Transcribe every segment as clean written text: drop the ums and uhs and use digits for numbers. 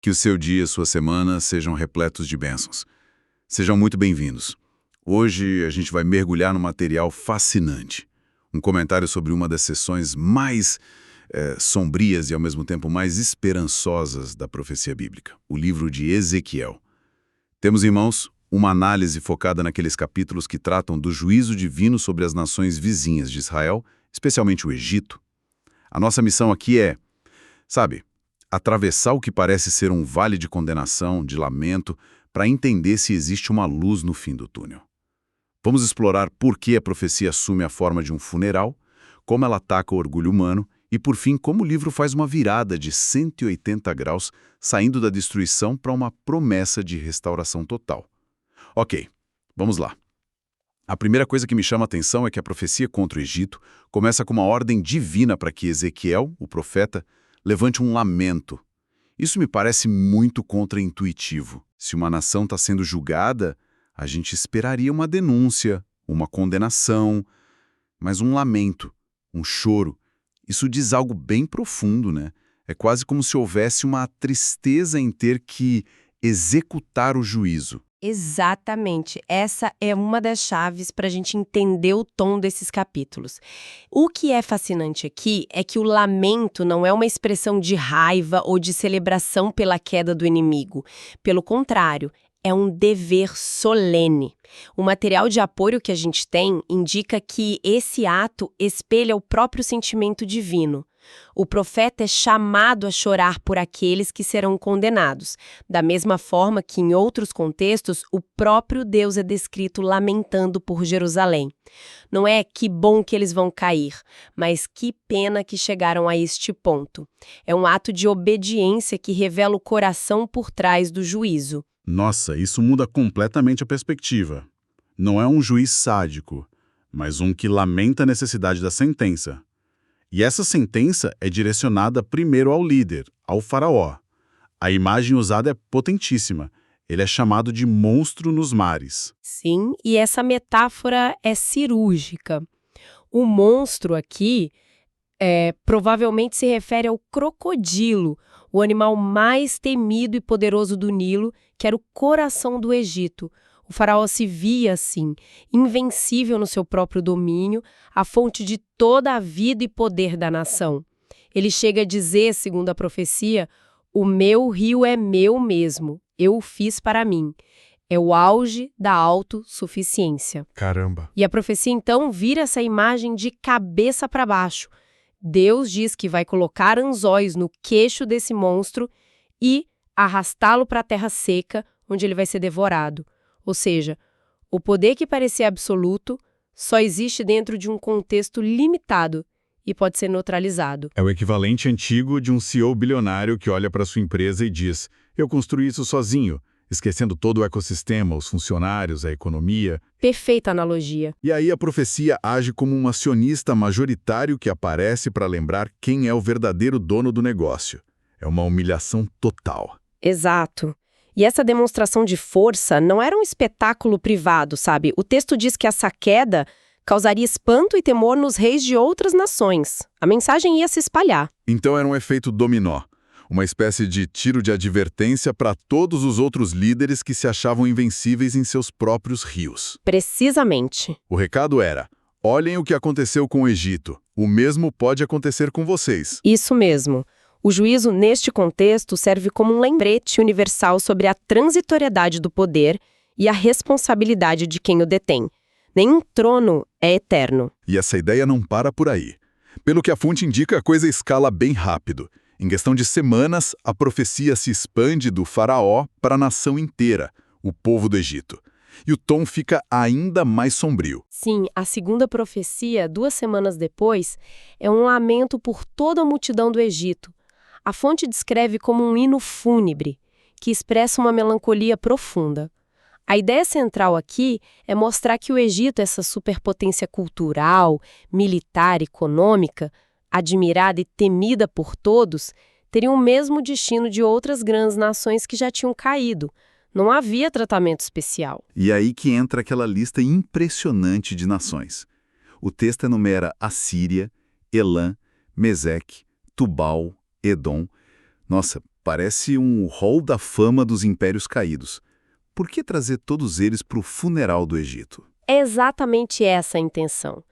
Que o seu dia e sua semana sejam repletos de bênçãos. Sejam muito bem-vindos. Hoje a gente vai mergulhar num material fascinante. Um comentário sobre uma das seções mais sombrias e ao mesmo tempo mais esperançosas da profecia bíblica, o livro de Ezequiel. Temos em mãos uma análise focada naqueles capítulos que tratam do juízo divino sobre as nações vizinhas de Israel, especialmente o Egito. A nossa missão aqui é, atravessar o que parece ser um vale de condenação, de lamento, para entender se existe uma luz no fim do túnel. Vamos explorar por que a profecia assume a forma de um funeral, como ela ataca o orgulho humano e, por fim, como o livro faz uma virada de 180 graus, saindo da destruição para uma promessa de restauração total. Ok, vamos lá. A primeira coisa que me chama a atenção é que a profecia contra o Egito começa com uma ordem divina para que Ezequiel, o profeta, levante um lamento. Isso me parece muito contraintuitivo. Se uma nação está sendo julgada, a gente esperaria uma denúncia, uma condenação, mas um lamento, um choro. Isso diz algo bem profundo, né? É quase como se houvesse uma tristeza em ter que executar o juízo. Exatamente. Essa é uma das chaves para a gente entender o tom desses capítulos. O que é fascinante aqui é que o lamento não é uma expressão de raiva ou de celebração pela queda do inimigo. Pelo contrário, é um dever solene. O material de apoio que a gente tem indica que esse ato espelha o próprio sentimento divino. O profeta é chamado a chorar por aqueles que serão condenados, da mesma forma que, em outros contextos, o próprio Deus é descrito lamentando por Jerusalém. Não é que bom que eles vão cair, mas que pena que chegaram a este ponto. É um ato de obediência que revela o coração por trás do juízo. Nossa, isso muda completamente a perspectiva. Não é um juiz sádico, mas um que lamenta a necessidade da sentença. E essa sentença é direcionada primeiro ao líder, ao faraó. A imagem usada é potentíssima. Ele é chamado de monstro nos mares. Sim, e essa metáfora é cirúrgica. O monstro aqui provavelmente se refere ao crocodilo, o animal mais temido e poderoso do Nilo, que era o coração do Egito. O faraó se via assim, invencível no seu próprio domínio, a fonte de toda a vida e poder da nação. Ele chega a dizer, segundo a profecia, o meu rio é meu mesmo, eu o fiz para mim. É o auge da autossuficiência. Caramba! E a profecia então vira essa imagem de cabeça para baixo. Deus diz que vai colocar anzóis no queixo desse monstro e arrastá-lo para a terra seca, onde ele vai ser devorado. Ou seja, o poder que parecia absoluto só existe dentro de um contexto limitado e pode ser neutralizado. É o equivalente antigo de um CEO bilionário que olha para sua empresa e diz: eu construí isso sozinho, esquecendo todo o ecossistema, os funcionários, a economia. Perfeita analogia. E aí a profecia age como um acionista majoritário que aparece para lembrar quem é o verdadeiro dono do negócio. É uma humilhação total. Exato. E essa demonstração de força não era um espetáculo privado, sabe? O texto diz que essa queda causaria espanto e temor nos reis de outras nações. A mensagem ia se espalhar. Então era um efeito dominó, uma espécie de tiro de advertência para todos os outros líderes que se achavam invencíveis em seus próprios rios. Precisamente. O recado era: olhem o que aconteceu com o Egito, o mesmo pode acontecer com vocês. Isso mesmo. O juízo, neste contexto, serve como um lembrete universal sobre a transitoriedade do poder e a responsabilidade de quem o detém. Nenhum trono é eterno. E essa ideia não para por aí. Pelo que a fonte indica, a coisa escala bem rápido. Em questão de semanas, a profecia se expande do faraó para a nação inteira, o povo do Egito. E o tom fica ainda mais sombrio. Sim, a segunda profecia, 2 semanas depois, é um lamento por toda a multidão do Egito. A fonte descreve como um hino fúnebre, que expressa uma melancolia profunda. A ideia central aqui é mostrar que o Egito, essa superpotência cultural, militar, econômica, admirada e temida por todos, teria o mesmo destino de outras grandes nações que já tinham caído. Não havia tratamento especial. E aí que entra aquela lista impressionante de nações. O texto enumera Assíria, Elã, Meseque, Tubal, Edom. Nossa, parece um hall da fama dos impérios caídos. Por que trazer todos eles para o funeral do Egito? É exatamente essa a intenção.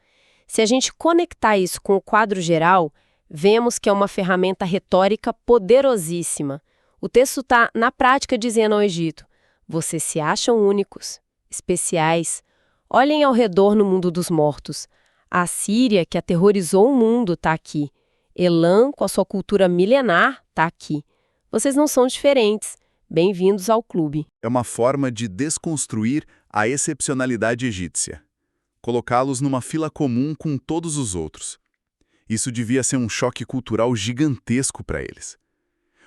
Se a gente conectar isso com o quadro geral, vemos que é uma ferramenta retórica poderosíssima. O texto está, na prática, dizendo ao Egito: vocês se acham únicos, especiais. Olhem ao redor no mundo dos mortos. A Síria, que aterrorizou o mundo, está aqui. Elam, com a sua cultura milenar, está aqui. Vocês não são diferentes. Bem-vindos ao clube. É uma forma de desconstruir a excepcionalidade egípcia. Colocá-los numa fila comum com todos os outros. Isso devia ser um choque cultural gigantesco para eles.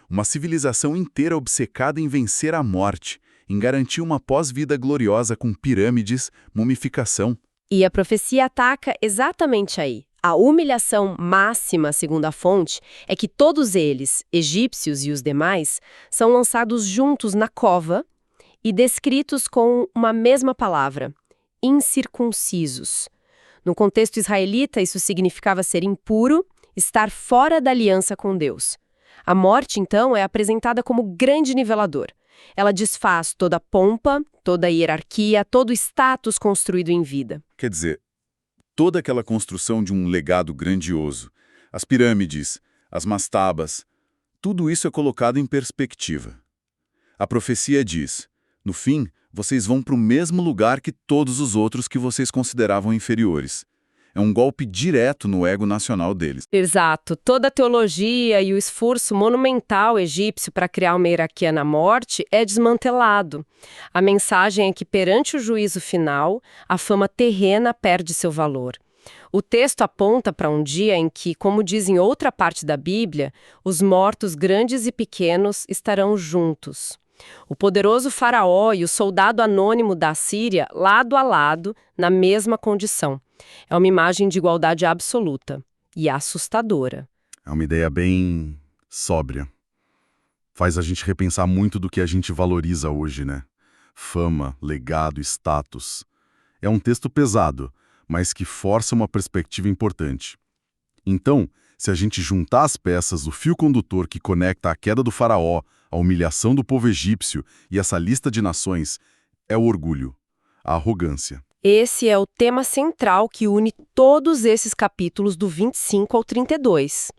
Uma civilização inteira obcecada em vencer a morte, em garantir uma pós-vida gloriosa com pirâmides, mumificação. E a profecia ataca exatamente aí. A humilhação máxima, segundo a fonte, é que todos eles, egípcios e os demais, são lançados juntos na cova e descritos com uma mesma palavra: incircuncisos. No contexto israelita, isso significava ser impuro, estar fora da aliança com Deus. A morte, então, é apresentada como grande nivelador. Ela desfaz toda a pompa, toda a hierarquia, todo o status construído em vida. Quer dizer, toda aquela construção de um legado grandioso, as pirâmides, as mastabas, tudo isso é colocado em perspectiva. A profecia diz: no fim, vocês vão para o mesmo lugar que todos os outros que vocês consideravam inferiores. É um golpe direto no ego nacional deles. Exato. Toda a teologia e o esforço monumental egípcio para criar uma hierarquia na morte é desmantelado. A mensagem é que, perante o juízo final, a fama terrena perde seu valor. O texto aponta para um dia em que, como diz em outra parte da Bíblia, os mortos grandes e pequenos estarão juntos. O poderoso faraó e o soldado anônimo da Síria, lado a lado, na mesma condição. É uma imagem de igualdade absoluta e assustadora. É uma ideia bem sóbria. Faz a gente repensar muito do que a gente valoriza hoje, né? Fama, legado, status. É um texto pesado, mas que força uma perspectiva importante. Então, se a gente juntar as peças do fio condutor que conecta a queda do faraó, a humilhação do povo egípcio e essa lista de nações, é o orgulho, a arrogância. Esse é o tema central que une todos esses capítulos do 25 ao 32.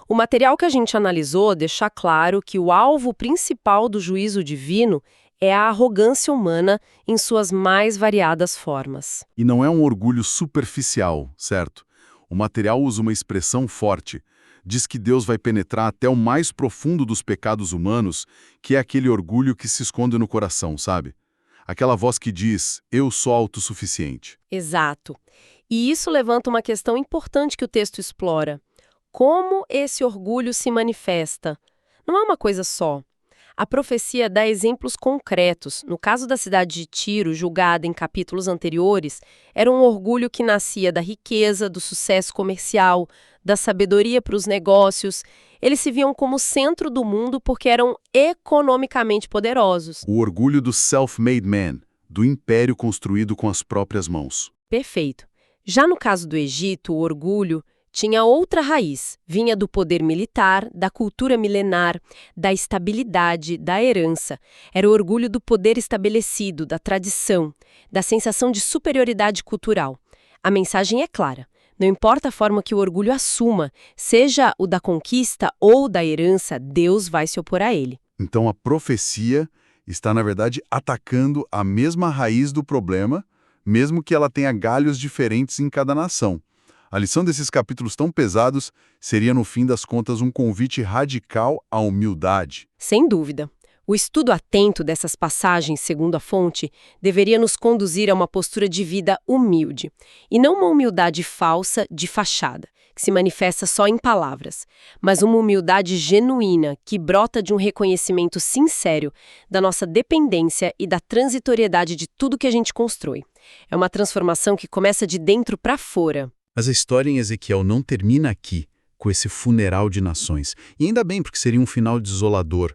O material que a gente analisou deixa claro que o alvo principal do juízo divino é a arrogância humana em suas mais variadas formas. E não é um orgulho superficial, certo? O material usa uma expressão forte. Diz que Deus vai penetrar até o mais profundo dos pecados humanos, que é aquele orgulho que se esconde no coração, sabe? Aquela voz que diz: eu sou autossuficiente. Exato. E isso levanta uma questão importante que o texto explora. Como esse orgulho se manifesta? Não é uma coisa só. A profecia dá exemplos concretos. No caso da cidade de Tiro, julgada em capítulos anteriores, era um orgulho que nascia da riqueza, do sucesso comercial, da sabedoria para os negócios. Eles se viam como centro do mundo porque eram economicamente poderosos. O orgulho do self-made man, do império construído com as próprias mãos. Perfeito. Já no caso do Egito, o orgulho tinha outra raiz. Vinha do poder militar, da cultura milenar, da estabilidade, da herança. Era o orgulho do poder estabelecido, da tradição, da sensação de superioridade cultural. A mensagem é clara. Não importa a forma que o orgulho assuma, seja o da conquista ou da herança, Deus vai se opor a ele. Então a profecia está, na verdade, atacando a mesma raiz do problema, mesmo que ela tenha galhos diferentes em cada nação. A lição desses capítulos tão pesados seria, no fim das contas, um convite radical à humildade. Sem dúvida. O estudo atento dessas passagens, segundo a fonte, deveria nos conduzir a uma postura de vida humilde, e não uma humildade falsa de fachada, que se manifesta só em palavras, mas uma humildade genuína que brota de um reconhecimento sincero da nossa dependência e da transitoriedade de tudo que a gente constrói. É uma transformação que começa de dentro para fora. Mas a história em Ezequiel não termina aqui, com esse funeral de nações. E ainda bem, porque seria um final desolador.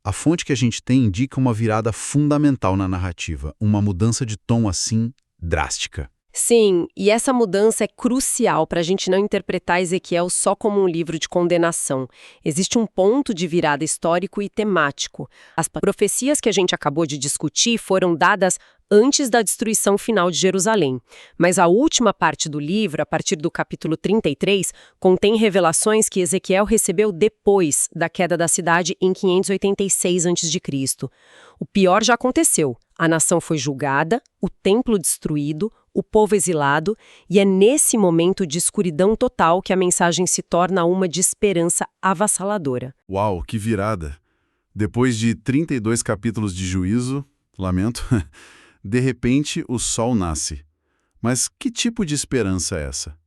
A fonte que a gente tem indica uma virada fundamental na narrativa, uma mudança de tom assim drástica. Sim, e essa mudança é crucial para a gente não interpretar Ezequiel só como um livro de condenação. Existe um ponto de virada histórico e temático. As profecias que a gente acabou de discutir foram dadas antes da destruição final de Jerusalém. Mas a última parte do livro, a partir do capítulo 33, contém revelações que Ezequiel recebeu depois da queda da cidade em 586 a.C. O pior já aconteceu. A nação foi julgada, o templo destruído, o povo exilado, e é nesse momento de escuridão total que a mensagem se torna uma de esperança avassaladora. Uau, que virada! Depois de 32 capítulos de juízo, lamento, de repente o sol nasce. Mas que tipo de esperança é essa?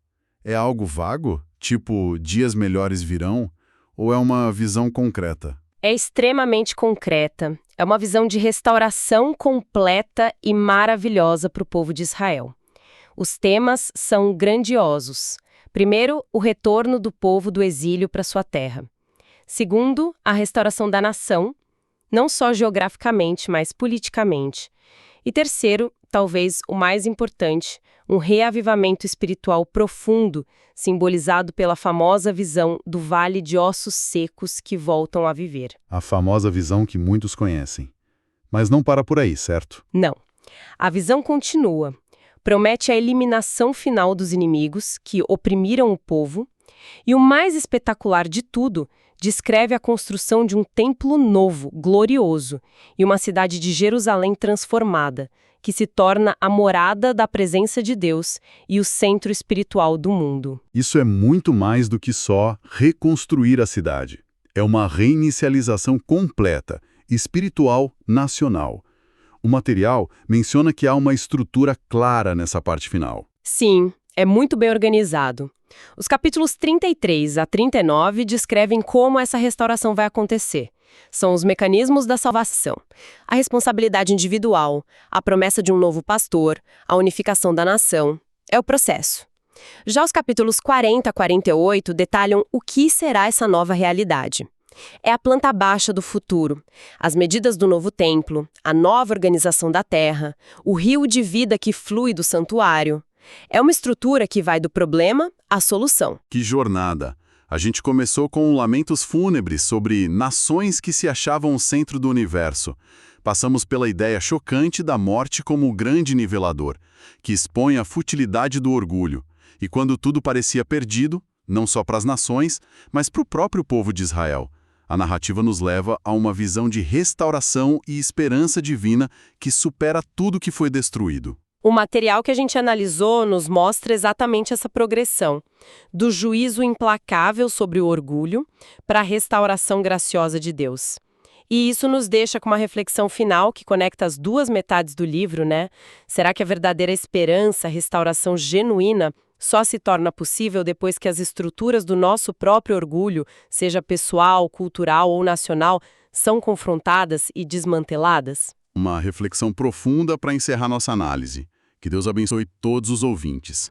É algo vago? Tipo, dias melhores virão? Ou é uma visão concreta? É extremamente concreta. É uma visão de restauração completa e maravilhosa para o povo de Israel. Os temas são grandiosos. Primeiro, o retorno do povo do exílio para sua terra. Segundo, a restauração da nação, não só geograficamente, mas politicamente. E terceiro, talvez o mais importante, um reavivamento espiritual profundo, simbolizado pela famosa visão do vale de ossos secos que voltam a viver. A famosa visão que muitos conhecem. Mas não para por aí, certo? Não. A visão continua. Promete a eliminação final dos inimigos que oprimiram o povo e, o mais espetacular de tudo, descreve a construção de um templo novo, glorioso, e uma cidade de Jerusalém transformada, que se torna a morada da presença de Deus e o centro espiritual do mundo. Isso é muito mais do que só reconstruir a cidade. É uma reinicialização completa, espiritual, nacional. O material menciona que há uma estrutura clara nessa parte final. Sim, é muito bem organizado. Os capítulos 33 a 39 descrevem como essa restauração vai acontecer. São os mecanismos da salvação, a responsabilidade individual, a promessa de um novo pastor, a unificação da nação. É o processo. Já os capítulos 40 a 48 detalham o que será essa nova realidade. É a planta baixa do futuro, as medidas do novo templo, a nova organização da terra, o rio de vida que flui do santuário. É uma estrutura que vai do problema à solução. Que jornada! A gente começou com lamentos fúnebres sobre nações que se achavam o centro do universo. Passamos pela ideia chocante da morte como o grande nivelador, que expõe a futilidade do orgulho. E quando tudo parecia perdido, não só para as nações, mas para o próprio povo de Israel, a narrativa nos leva a uma visão de restauração e esperança divina que supera tudo que foi destruído. O material que a gente analisou nos mostra exatamente essa progressão, do juízo implacável sobre o orgulho para a restauração graciosa de Deus. E isso nos deixa com uma reflexão final que conecta as duas metades do livro, né? Será que a verdadeira esperança, a restauração genuína, só se torna possível depois que as estruturas do nosso próprio orgulho, seja pessoal, cultural ou nacional, são confrontadas e desmanteladas? Uma reflexão profunda para encerrar nossa análise. Que Deus abençoe todos os ouvintes.